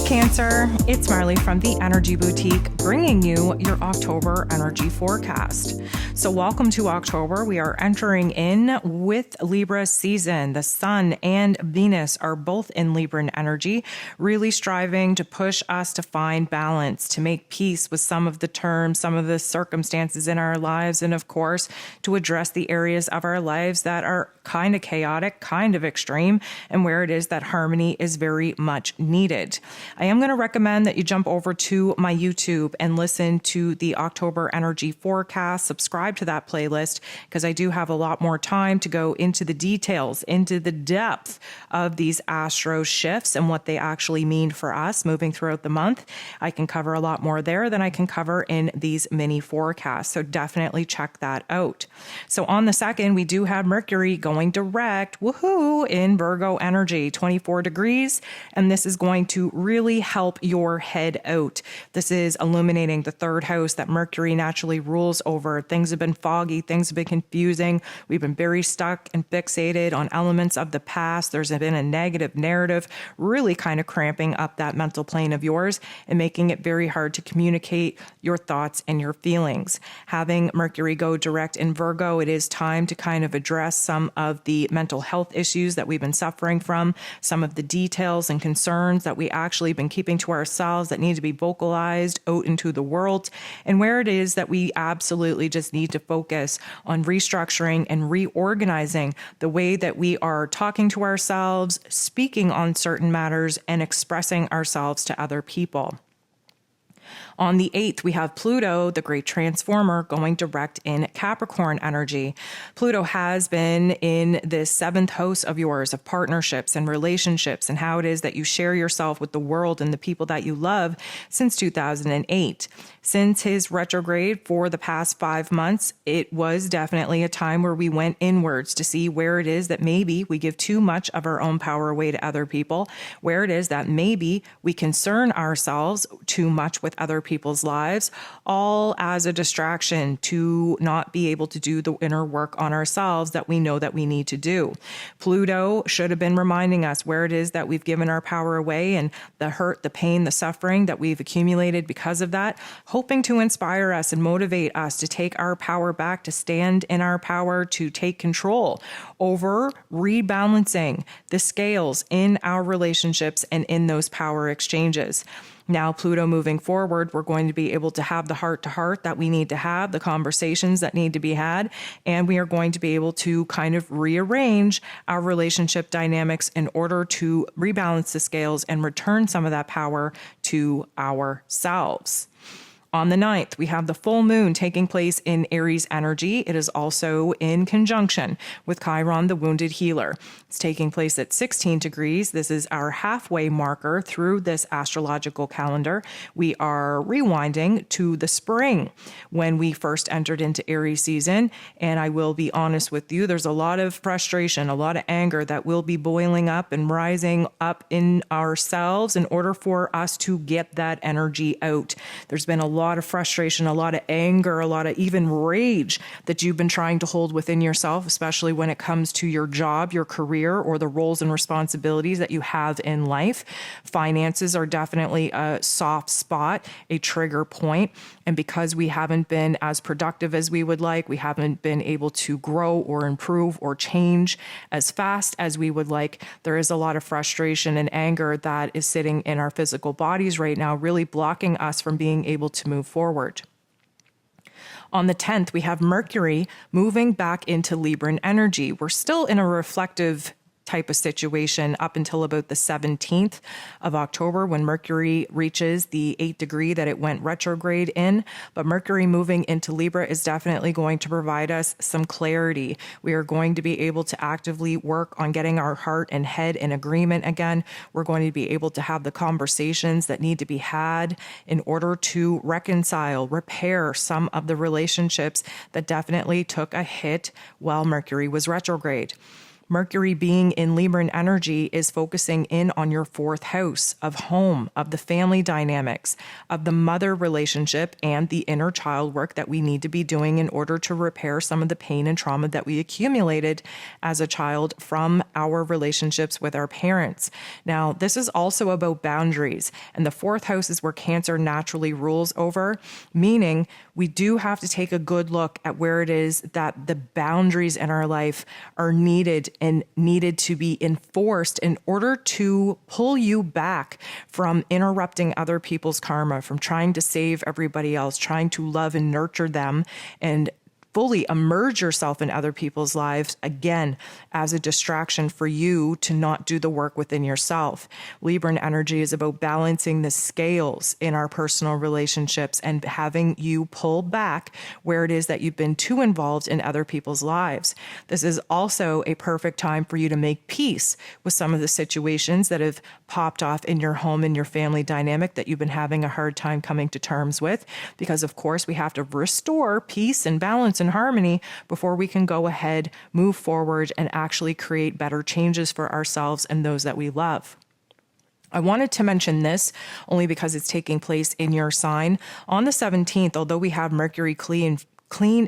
Cancer, it's Marley from the Energy Boutique bringing you your October energy forecast. So welcome to October. We are entering in with Libra season. The Sun and Venus are both in Libran energy, really striving to push us to find balance, to make peace with some of the terms, some of the circumstances in our lives, and of course, to address the areas of our lives that are kind of chaotic, kind of extreme, and where it is that harmony is very much needed. I am going to recommend that you jump over to my YouTube and listen to the October energy forecast. Subscribe to that playlist because I do have a lot more time to go into the details, into the depth of these astro shifts and what they actually mean for us moving throughout the month. I can cover a lot more there than I can cover in these mini forecasts. So definitely check that out. So on the 2nd, we do have Mercury going direct, woohoo, in Virgo energy, 24 degrees. And this is going to really help your head out. This is illuminating the 3rd house that Mercury naturally rules over. Things have been foggy. Things have been confusing. We've been very stuck and fixated on elements of the past. There's been a negative narrative, really kind of cramping up that mental plane of yours and making it very hard to communicate your thoughts and your feelings. Having Mercury go direct in Virgo, it is time to kind of address some of the mental health issues that we've been suffering from, some of the details and concerns that we actually been keeping to ourselves that need to be vocalized out into the world, and where it is that we absolutely just need to focus on restructuring and reorganizing the way that we are talking to ourselves, speaking on certain matters, and expressing ourselves to other people. On the 8th, we have Pluto, the great transformer, going direct in Capricorn energy. Pluto has been in this 7th house of yours of partnerships and relationships and how it is that you share yourself with the world and the people that you love since 2008. Since his retrograde for the past 5 months, it was definitely a time where we went inwards to see where it is that maybe we give too much of our own power away to other people, where it is that maybe we concern ourselves too much with other people's lives, all as a distraction to not be able to do the inner work on ourselves that we know that we need to do. Pluto should have been reminding us where it is that we've given our power away and the hurt, the pain, the suffering that we've accumulated because of that, hoping to inspire us and motivate us to take our power back, to stand in our power, to take control over rebalancing the scales in our relationships and in those power exchanges. Now, Pluto moving forward, we're going to be able to have the heart-to-heart that we need to have, the conversations that need to be had, and we are going to be able to kind of rearrange our relationship dynamics in order to rebalance the scales and return some of that power to ourselves. On the 9th, we have the full moon taking place in Aries energy. It is also in conjunction with Chiron, the wounded healer. It's taking place at 16 degrees. This is our halfway marker through this astrological calendar. We are rewinding to the spring when we first entered into Aries season. And I will be honest with you, there's a lot of frustration, a lot of anger that will be boiling up and rising up in ourselves in order for us to get that energy out. There's been a lot of frustration, a lot of anger, a lot of even rage that you've been trying to hold within yourself, especially when it comes to your job, your career, or the roles and responsibilities that you have in life. Finances are definitely a soft spot, a trigger point. And because we haven't been as productive as we would like, we haven't been able to grow or improve or change as fast as we would like, there is a lot of frustration and anger that is sitting in our physical bodies right now, really blocking us from being able to move forward. On the 10th, we have Mercury moving back into Libran energy. We're still in a reflective type of situation up until about the 17th of October when Mercury reaches the 8th degree that it went retrograde in. But Mercury moving into Libra is definitely going to provide us some clarity. We are going to be able to actively work on getting our heart and head in agreement again. We're going to be able to have the conversations that need to be had in order to reconcile, repair some of the relationships that definitely took a hit while Mercury was retrograde. Mercury being in Libran energy is focusing in on your fourth house of home, of the family dynamics, of the mother relationship, and the inner child work that we need to be doing in order to repair some of the pain and trauma that we accumulated as a child from our relationships with our parents. Now, this is also about boundaries, and the fourth house is where Cancer naturally rules over, meaning we do have to take a good look at where it is that the boundaries in our life are needed and needed to be enforced in order to pull you back from interrupting other people's karma, from trying to save everybody else, trying to love and nurture them, and fully immerse yourself in other people's lives, again, as a distraction for you to not do the work within yourself. Libran energy is about balancing the scales in our personal relationships and having you pull back where it is that you've been too involved in other people's lives. This is also a perfect time for you to make peace with some of the situations that have popped off in your home and your family dynamic that you've been having a hard time coming to terms with, because of course we have to restore peace and balance and harmony before we can go ahead, move forward, and actually create better changes for ourselves and those that we love. I wanted to mention this only because it's taking place in your sign. On the 17th, although we have Mercury clean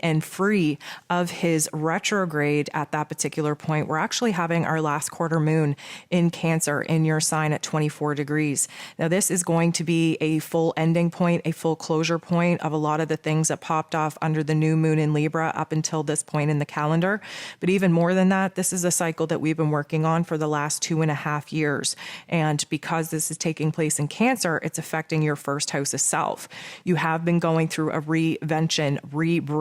and free of his retrograde at that particular point, we're actually having our last quarter moon in Cancer in your sign at 24 degrees. Now, this is going to be a full ending point, a full closure point of a lot of the things that popped off under the new moon in Libra up until this point in the calendar. But even more than that, this is a cycle that we've been working on for the last 2.5 years. And because this is taking place in Cancer, it's affecting your first house of self. You have been going through a reinvention, rebranding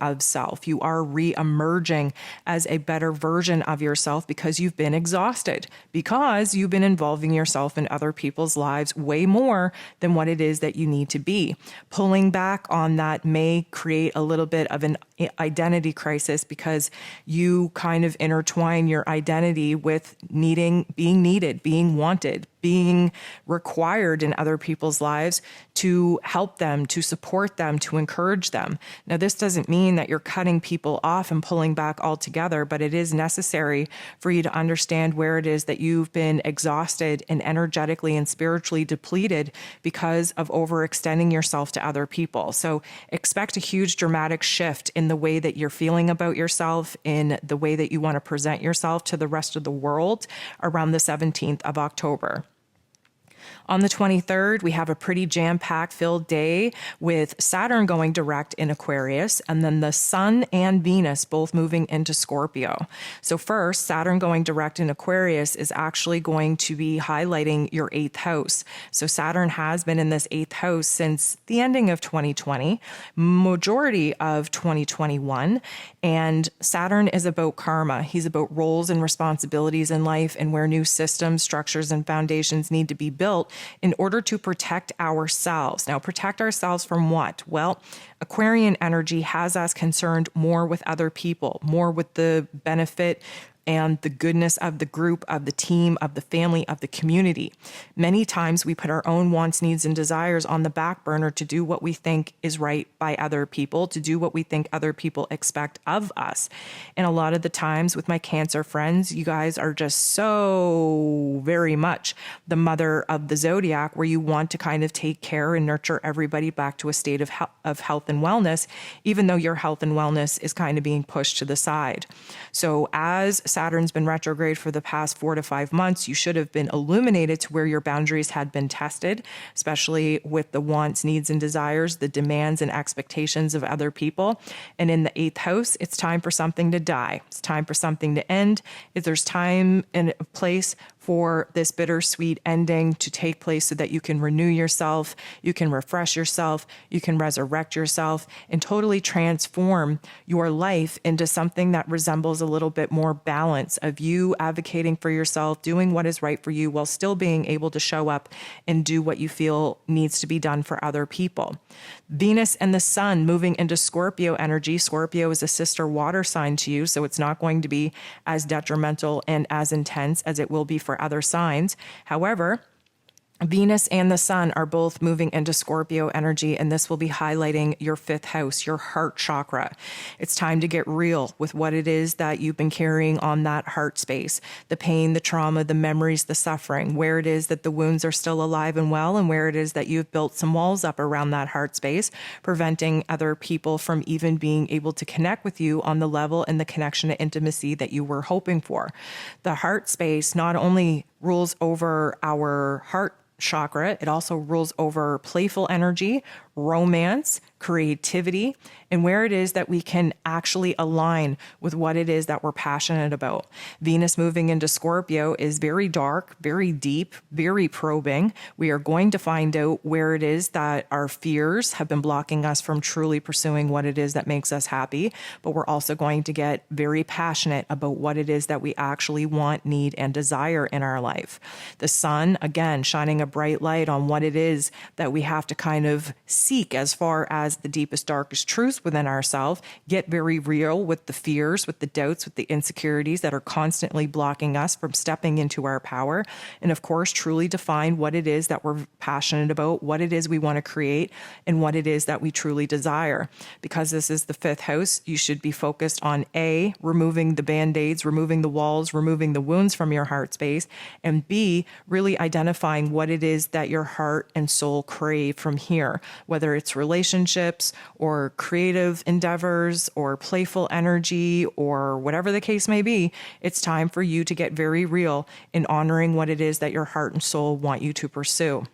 of self. You are re-emerging as a better version of yourself because you've been exhausted, because you've been involving yourself in other people's lives way more than what it is that you need to be. Pulling back on that may create a little bit of an identity crisis because you kind of intertwine your identity with being needed, being wanted, being required in other people's lives to help them, to support them, to encourage them. Now, this doesn't mean that you're cutting people off and pulling back altogether, but it is necessary for you to understand where it is that you've been exhausted and energetically and spiritually depleted because of overextending yourself to other people. So expect a huge dramatic shift in the way that you're feeling about yourself, in the way that you want to present yourself to the rest of the world around the 17th of October. On the 23rd, we have a pretty jam-packed filled day with Saturn going direct in Aquarius, and then the Sun and Venus both moving into Scorpio. So first, Saturn going direct in Aquarius is actually going to be highlighting your 8th house. So Saturn has been in this 8th house since the ending of 2020, majority of 2021, and Saturn is about karma. He's about roles and responsibilities in life and where new systems, structures, and foundations need to be built in order to protect ourselves. Now, protect ourselves from what? Well, Aquarian energy has us concerned more with other people, more with the benefit and the goodness of the group, of the team, of the family, of the community. Many times we put our own wants, needs, and desires on the back burner to do what we think is right by other people, to do what we think other people expect of us. And a lot of the times with my Cancer friends, you guys are just so very much the mother of the Zodiac, where you want to kind of take care and nurture everybody back to a state of health and wellness, even though your health and wellness is kind of being pushed to the side. So as Saturn's been retrograde for the past 4 to 5 months, you should have been illuminated to where your boundaries had been tested, especially with the wants, needs, and desires, the demands and expectations of other people. And in the 8th house, it's time for something to die. It's time for something to end. If there's time and a place for this bittersweet ending to take place so that you can renew yourself, you can refresh yourself, you can resurrect yourself, and totally transform your life into something that resembles a little bit more balance of you advocating for yourself, doing what is right for you while still being able to show up and do what you feel needs to be done for other people. Venus and the Sun moving into Scorpio energy. Scorpio is a sister water sign to you, so it's not going to be as detrimental and as intense as it will be for other signs. However, Venus and the sun are both moving into Scorpio energy, and this will be highlighting your fifth house, your heart chakra. It's time to get real with what it is that you've been carrying on that heart space, the pain, the trauma, the memories, the suffering, where it is that the wounds are still alive and well, and where it is that you've built some walls up around that heart space, preventing other people from even being able to connect with you on the level and the connection to intimacy that you were hoping for. The heart space not only rules over our heart chakra, it also rules over playful energy, romance, creativity, and where it is that we can actually align with what it is that we're passionate about. Venus moving into Scorpio is very dark, very deep, very probing. We are going to find out where it is that our fears have been blocking us from truly pursuing what it is that makes us happy, but we're also going to get very passionate about what it is that we actually want, need, and desire in our life. The sun, again, shining a bright light on what it is that we have to kind of seek as far as the deepest, darkest truths within ourselves, get very real with the fears, with the doubts, with the insecurities that are constantly blocking us from stepping into our power. And of course, truly define what it is that we're passionate about, what it is we want to create, and what it is that we truly desire. Because this is the fifth house, you should be focused on A, removing the band-aids, removing the walls, removing the wounds from your heart space, and B, really identifying what it is that your heart and soul crave from here, whether it's relationships or creative endeavors or playful energy or whatever the case may be. It's time for you to get very real in honoring what it is that your heart and soul want you to pursue.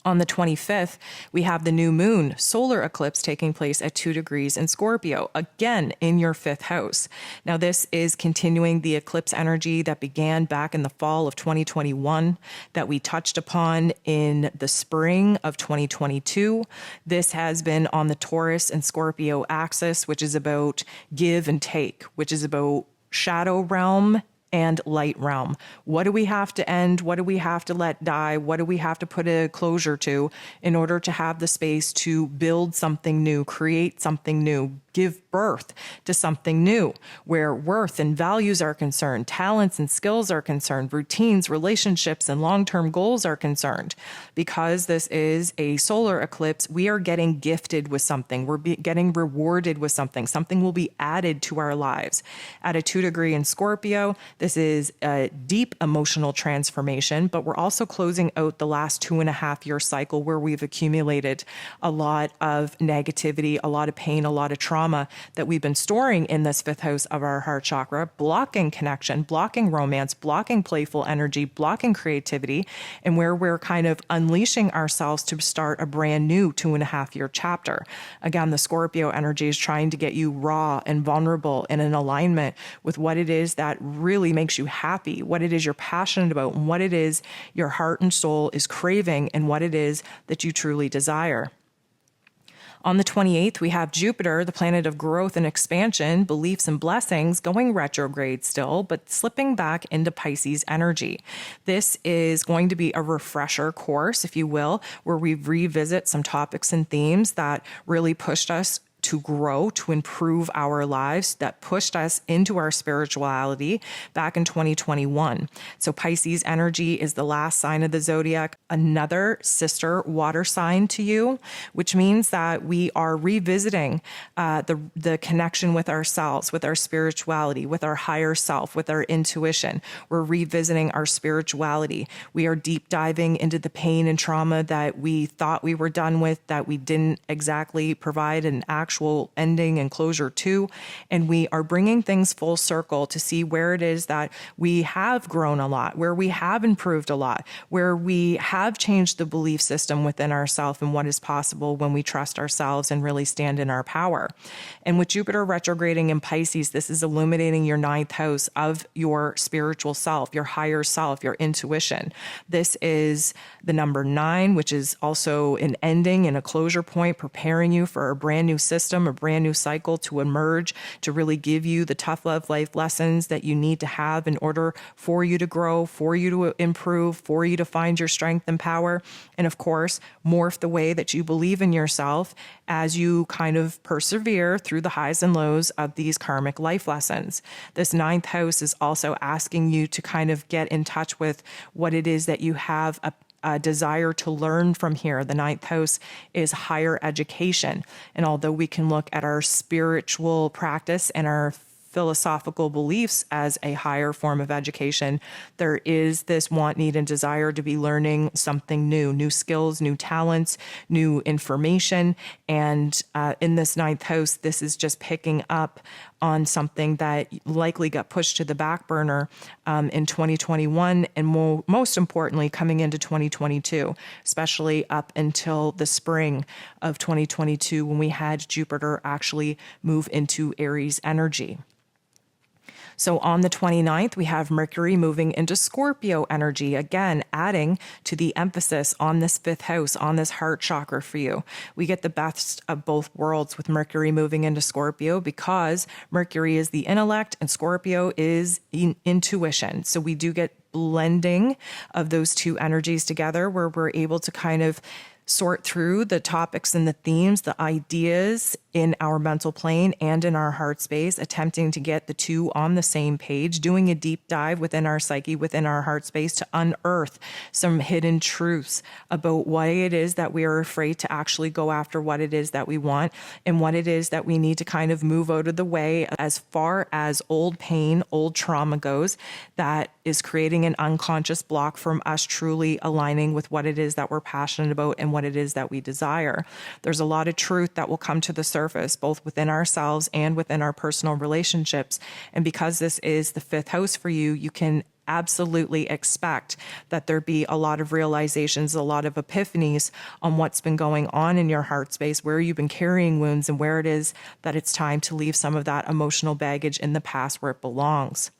On the 25th, we have the new moon solar eclipse taking place at 2 degrees in Scorpio, again in your fifth house. Now, this is continuing the eclipse energy that began back in the fall of 2021 that we touched upon in the spring of 2022. This has been on the Taurus and Scorpio axis, which is about give and take, which is about shadow realm and light realm. What do we have to end? What do we have to let die? What do we have to put a closure to in order to have the space to build something new, create something new, give birth to something new, where worth and values are concerned, talents and skills are concerned, routines, relationships, and long-term goals are concerned. Because this is a solar eclipse, we are getting gifted with something. We're getting rewarded with something. Something will be added to our lives. At a 2 degree in Scorpio, this is a deep emotional transformation, but we're also closing out the last 2.5-year cycle where we've accumulated a lot of negativity, a lot of pain, a lot of trauma that we've been storing in this fifth house of our heart chakra, blocking connection, blocking romance, blocking playful energy, blocking creativity, and where we're kind of unleashing ourselves to start a brand new 2.5-year chapter. Again, the Scorpio energy is trying to get you raw and vulnerable and in alignment with what it is that really makes you happy, what it is you're passionate about, and what it is your heart and soul is craving, and what it is that you truly desire. On the 28th, we have Jupiter, the planet of growth and expansion, beliefs and blessings, going retrograde still, but slipping back into Pisces energy. This is going to be a refresher course, if you will, where we revisit some topics and themes that really pushed us to grow, to improve our lives, that pushed us into our spirituality back in 2021. So Pisces energy is the last sign of the zodiac, another sister water sign to you, which means that we are revisiting the connection with ourselves, with our spirituality, with our higher self, with our intuition. We're revisiting our spirituality. We are deep diving into the pain and trauma that we thought we were done with, that we didn't exactly provide an actual ending and closure to. And we are bringing things full circle to see where it is that we have grown a lot, where we have improved a lot, where we have changed the belief system within ourselves and what is possible when we trust ourselves and really stand in our power. And with Jupiter retrograding in Pisces, this is illuminating your 9th house of your spiritual self, your higher self, your intuition. This is the number 9, which is also an ending and a closure point, preparing you for a brand new system, a brand new cycle to emerge, to really give you the tough love life lessons that you need to have in order for you to grow, for you to improve, for you to find your strength and power. And of course, morph the way that you believe in yourself as you kind of persevere through the highs and lows of these karmic life lessons. This 9th house is also asking you to kind of get in touch with what it is that you have desire to learn from here. The ninth house is higher education. And although we can look at our spiritual practice and our philosophical beliefs as a higher form of education, there is this want, need, and desire to be learning something new skills, new talents, new information. And in this ninth house, this is just picking up on something that likely got pushed to the back burner in 2021, and most importantly, coming into 2022, especially up until the spring of 2022, when we had Jupiter actually move into Aries energy. So on the 29th, we have Mercury moving into Scorpio energy, again, adding to the emphasis on this fifth house, on this heart chakra for you. We get the best of both worlds with Mercury moving into Scorpio, because Mercury is the intellect and Scorpio is intuition. So we do get blending of those two energies together, where we're able to kind of sort through the topics and the themes, the ideas in our mental plane and in our heart space, attempting to get the two on the same page, doing a deep dive within our psyche, within our heart space, to unearth some hidden truths about what it is that we are afraid to actually go after, what it is that we want, and what it is that we need to kind of move out of the way as far as old pain, old trauma goes, that is creating an unconscious block from us truly aligning with what it is that we're passionate about and what it is that we desire. There's a lot of truth that will come to the surface, both within ourselves and within our personal relationships. And because this is the fifth house for you, you can absolutely expect that there be a lot of realizations, a lot of epiphanies on what's been going on in your heart space, where you've been carrying wounds, and where it is that it's time to leave some of that emotional baggage in the past where it belongs.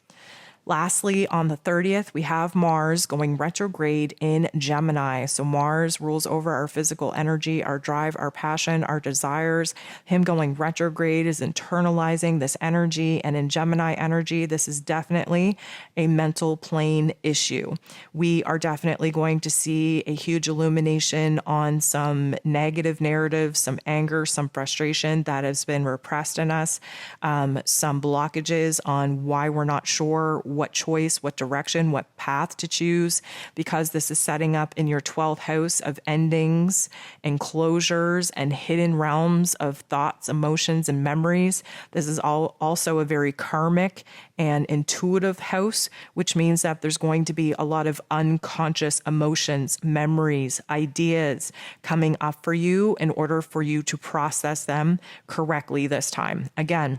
Lastly, on the 30th, we have Mars going retrograde in Gemini. So Mars rules over our physical energy, our drive, our passion, our desires. Him going retrograde is internalizing this energy. And in Gemini energy, this is definitely a mental plane issue. We are definitely going to see a huge illumination on some negative narratives, some anger, some frustration that has been repressed in us, some blockages on why we're not sure what choice, what direction, what path to choose, because this is setting up in your 12th house of endings and closures and hidden realms of thoughts, emotions, and memories. This is also a very karmic and intuitive house, which means that there's going to be a lot of unconscious emotions, memories, ideas coming up for you in order for you to process them correctly this time. Again,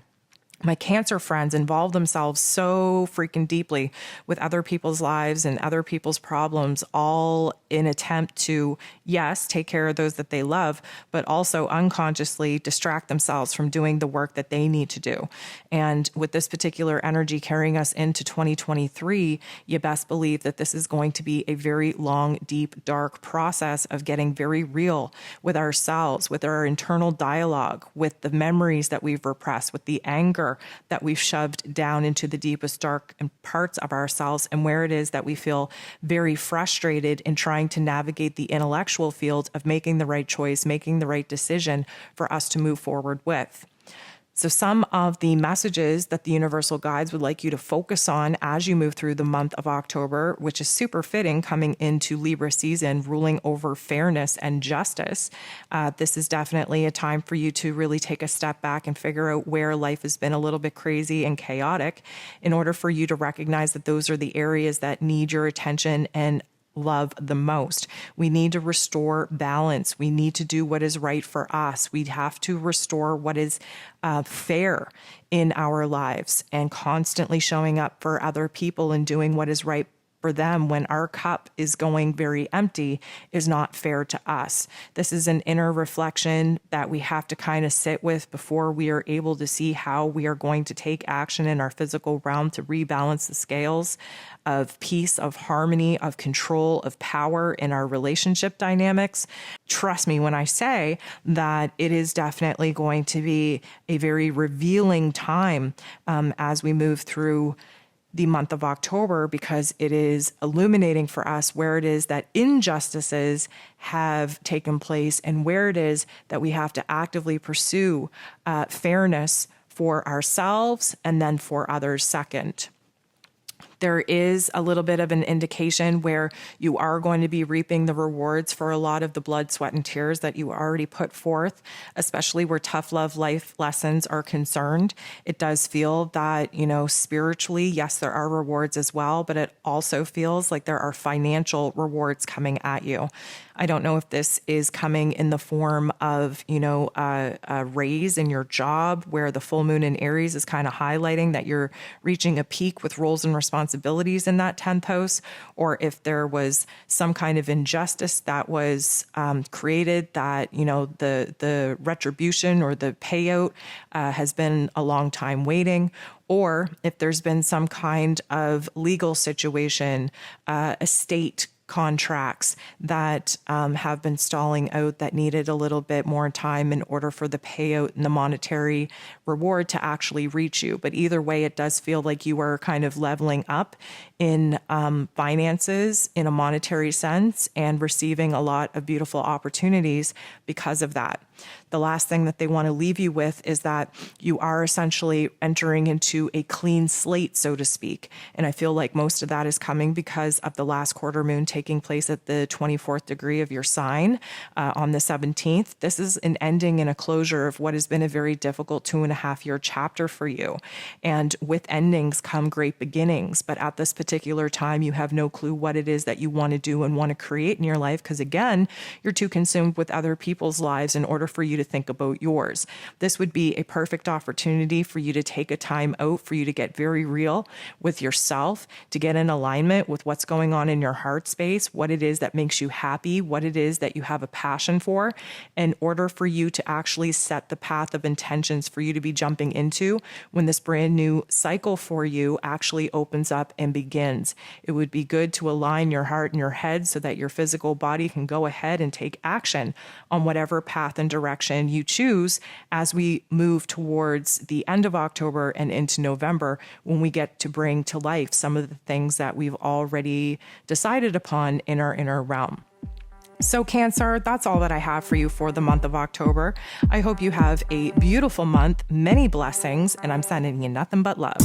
my Cancer friends involve themselves so freaking deeply with other people's lives and other people's problems, all in attempt to, yes, take care of those that they love, but also unconsciously distract themselves from doing the work that they need to do. And with this particular energy carrying us into 2023, you best believe that this is going to be a very long, deep, dark process of getting very real with ourselves, with our internal dialogue, with the memories that we've repressed, with the anger that we've shoved down into the deepest dark parts of ourselves, and where it is that we feel very frustrated in trying to navigate the intellectual field of making the right choice, making the right decision for us to move forward with. So some of the messages that the universal guides would like you to focus on as you move through the month of October, which is super fitting coming into Libra season, ruling over fairness and justice. This is definitely a time for you to really take a step back and figure out where life has been a little bit crazy and chaotic, in order for you to recognize that those are the areas that need your attention and love the most. We need to restore balance. We need to do what is right for us. We have to restore what is fair in our lives, and constantly showing up for other people and doing what is right for them when our cup is going very empty is not fair to us. This is an inner reflection that we have to kind of sit with before we are able to see how we are going to take action in our physical realm to rebalance the scales of peace, of harmony, of control, of power in our relationship dynamics. Trust me when I say that it is definitely going to be a very revealing time as we move through the month of October, because it is illuminating for us where it is that injustices have taken place, and where it is that we have to actively pursue fairness for ourselves and then for others second. There is a little bit of an indication where you are going to be reaping the rewards for a lot of the blood, sweat, and tears that you already put forth, especially where tough love life lessons are concerned. It does feel that, spiritually, yes, there are rewards as well, but it also feels like there are financial rewards coming at you. I don't know if this is coming in the form of, a raise in your job where the full moon in Aries is kind of highlighting that you're reaching a peak with roles and responsibilities in that 10th house, or if there was some kind of injustice that was created that, the retribution or the payout has been a long time waiting, or if there's been some kind of legal situation, estate contracts that have been stalling out that needed a little bit more time in order for the payout and the monetary reward to actually reach you. But either way, it does feel like you are kind of leveling up in finances in a monetary sense and receiving a lot of beautiful opportunities because of that. The last thing that they want to leave you with is that you are essentially entering into a clean slate, so to speak. And I feel like most of that is coming because of the last quarter moon taking place at the 24th degree of your sign on the 17th. This is an ending and a closure of what has been a very difficult 2.5-year chapter for you. And with endings come great beginnings. But at this particular time, you have no clue what it is that you want to do and want to create in your life because, again, you're too consumed with other people's lives in order for you to think about yours. This would be a perfect opportunity for you to take a time out, for you to get very real with yourself, to get in alignment with what's going on in your heart space, what it is that makes you happy, what it is that you have a passion for, in order for you to actually set the path of intentions for you to be jumping into when this brand new cycle for you actually opens up and begins. It would be good to align your heart and your head so that your physical body can go ahead and take action on whatever path and direction you choose as we move towards the end of October and into November, when we get to bring to life some of the things that we've already decided upon in our inner realm. So Cancer, that's all that I have for you for the month of October. I hope you have a beautiful month, many blessings, and I'm sending you nothing but love.